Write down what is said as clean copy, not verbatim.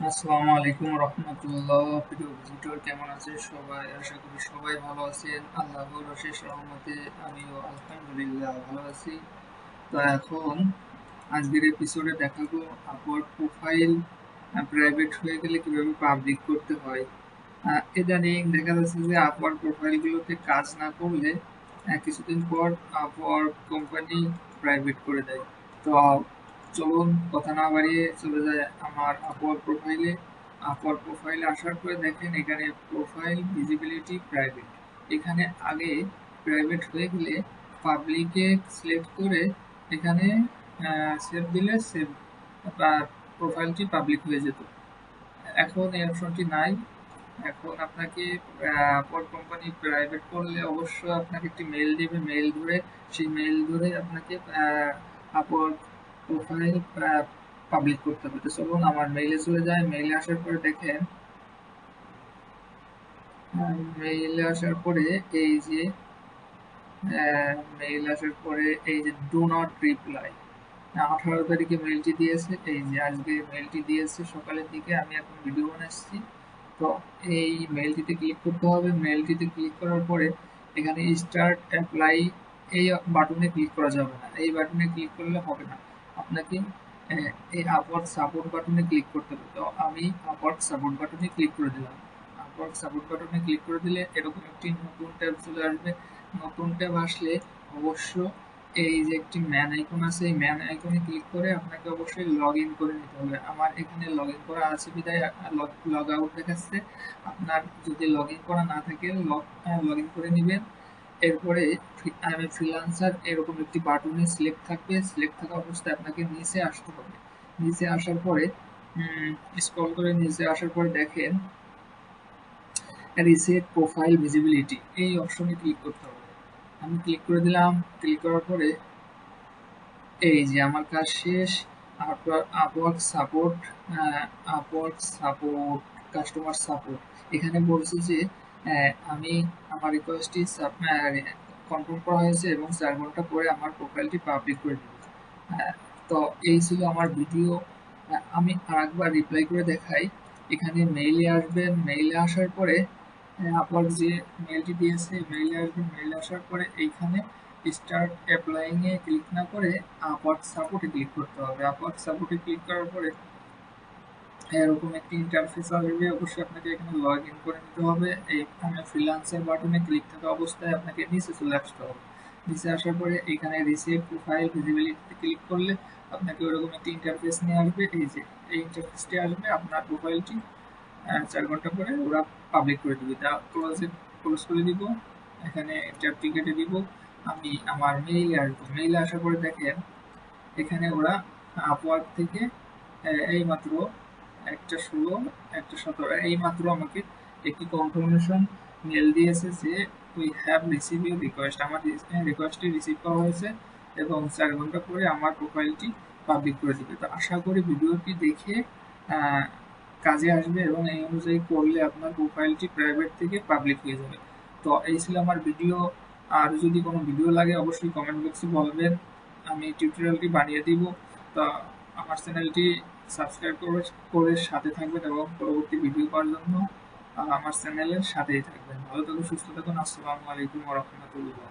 আসসালামু আলাইকুম রহমতুল্লাহ। প্রিয় ভিজিটর, কেমন আছে সবাই? আশা করি সবাই ভালো আছেন। আল্লাহর অশেষ রহমতে আমিও আলহামদুলিল্লাহ ভালো আছি। তো এখন আজকের এপিসোডে দেখাবো আপওয়ার্ক প্রোফাইল প্রাইভেট হয়ে গেলে কিভাবে পাবলিক করতে হয়। ইদানিং দেখা যাচ্ছে যে আপওয়ার্ক প্রোফাইলগুলোতে কাজ না করলে কিছুদিন পর আপওয়ার্ক কোম্পানি প্রাইভেট করে দেয়। তো চলুন কথা না বাড়িয়ে চলে যায় আমার আপওয়ার্ক প্রোফাইলে আসার পরে দেখেন এখানে প্রোফাইল ভিজিবিলিটি প্রাইভেট। এখানে আগে প্রাইভেট হয়ে গেলে পাবলিকে সিলেক্ট করে এখানে সেভ দিলে সেভ প্রোফাইলটি পাবলিক হয়ে যেত। এখন এই অপশনটি নাই। এখন আপনাকে আপওয়ার্ক কোম্পানি প্রাইভেট করলে অবশ্যই আপনাকে একটি মেইল দেবে। মেইল ধরে সেই মেইল ধরে আপনাকে আপওয়ার্ক প্রোফাইল পাবলিক করতে হবে। তো চলুন আমার মেইলে চলে যায়। মেইলে আসার পরে দেখেন, মেইলে আসার পরে এই যে মেইল আসার পরে এই যে ডু নট রিপ্লাই 18 তারিখে মেইলটি দিয়েছে। এই যে আজকে মেইলটি দিয়েছে সকালের দিকে, আমি এখন ভিডিও বানাচ্ছি। তো এই মেইলটিতে ক্লিক করতে হবে। মেইলটিতে ক্লিক করার পরে এখানে স্টার্ট অ্যাপ্লাই এই বাটনে ক্লিক করা যাবে না। এই বাটনে ক্লিক করলে হবে না, আপনাকে এই আপওয়ার্ক সাপোর্ট বাটনে ক্লিক করতে হবে। তো আমি আপওয়ার্ক সাপোর্ট বাটনে ক্লিক করে দিলাম। আপওয়ার্ক সাপোর্ট বাটনে ক্লিক করে দিলে এরকম একটি নতুন ট্যাব চলে আসবে। নতুন ট্যাব আসলে অবশ্য এই যে একটি ম্যান আইকন আছে, এই ম্যান আইকনে ক্লিক করে আপনাকে অবশ্যই লগ ইন করে নিতে হবে। আমার এখানে লগ ইন করা আছে বিধায় লগ আউট দেখাচ্ছে। আপনার যদি লগ ইন করা না থাকে লগ ইন করে নেবেন। এরপরে আমি ফ্রিল্যান্সার এরকম একটি বাটনে সিলেক্ট থাকবে। সিলেক্ট থাকা অবস্থায় আপনাকে নিচে আসতে হবে। নিচে আসার পরে স্ক্রল করে নিচে আসার পরে দেখেন রিসেট প্রোফাইল ভিজিবিলিটি এই অপশনে ক্লিক করতে হবে। আমি ক্লিক করে দিলাম। ক্লিক করার পরে এই যে আমার কাজ শেষ। Upwork support, Upwork support, customer support এখানে বলছে যে আমি আমার রিকোয়েস্টটি কনফার্ম করা হয়েছে এবং 4 ঘন্টা পরে আমার প্রোফাইলটি পাবলিক করে দেবে। তো এই ছিল আমার ভিডিও। আমি আরেকবার রিপ্লাই করে দেখাই। এখানে মেইলে আসবেন। মেইলে আসার পরে আপওয়ার্ক যে মেইলটি দিয়েছে মেইলে আসবেন। মেইলে আসার পরে এইখানে স্টার্ট অ্যাপ্লাইং এ ক্লিক না করে আপওয়ার্ক সাপোর্টে ক্লিক করতে হবে। আপওয়ার্ক সাপোর্টে ক্লিক করার পরে এরকম একটি ইন্টারফেস আসবে। অবশ্যই আপনাকে এখানে লগ ইন করে নিতে হবে। এখানে ফ্রিল্যান্সার বাটনে ক্লিক থাকা অবস্থায় আপনাকে নিচে চলে আসতে হবে। নিচে আসার পরে এখানে রিসিভ প্রোফাইল ভিজিবিলিটিতে ক্লিক করলে আপনাকে ওরকম একটি ইন্টারফেস নিয়ে আসবে। এই যে এই ইন্টারফেসটি আসবে, আপনার প্রোফাইলটি 4 ঘন্টা পরে ওরা পাবলিক করে দিবে। তা ক্লোজ করে দিব। এখানে ট্যাবটি কেটে দিব। আমি আমার মেইলে আসবো। মেইলে আসার পরে দেখেন এখানে ওরা আপওয়ার্ক থেকে এইমাত্র 1:16 1:17 এইমাত্র আমাকে একটি কনফার্মেশন মেল দিয়েছে যে we have receive your request. আমার রিকোয়েস্টটি রিসিভ করা হয়েছে এবং 4 ঘন্টা পরে আমার প্রোফাইলটি পাবলিক করে দিবে। তো আশা করি ভিডিওটি দেখে কাজে আসবে এবং এই অনুযায়ী করলে আপনার প্রোফাইলটি প্রাইভেট থেকে পাবলিক হয়ে যাবে। তো এই ছিল আমার ভিডিও। আর যদি কোনো ভিডিও লাগে অবশ্যই কমেন্ট বক্সে বলবেন, আমি টিউটোরিয়ালটি বানিয়ে দিব। তো আমার চ্যানেলটি সাবস্ক্রাইব করে সাথে থাকবেন এবং পরবর্তী ভিডিও পাওয়ার জন্য আমার চ্যানেলের সাথেই থাকবেন। ভালো থাকুন, সুস্থ থাকুন। আসসালামু আলাইকুম ওয়া রাহমাতুল্লাহ।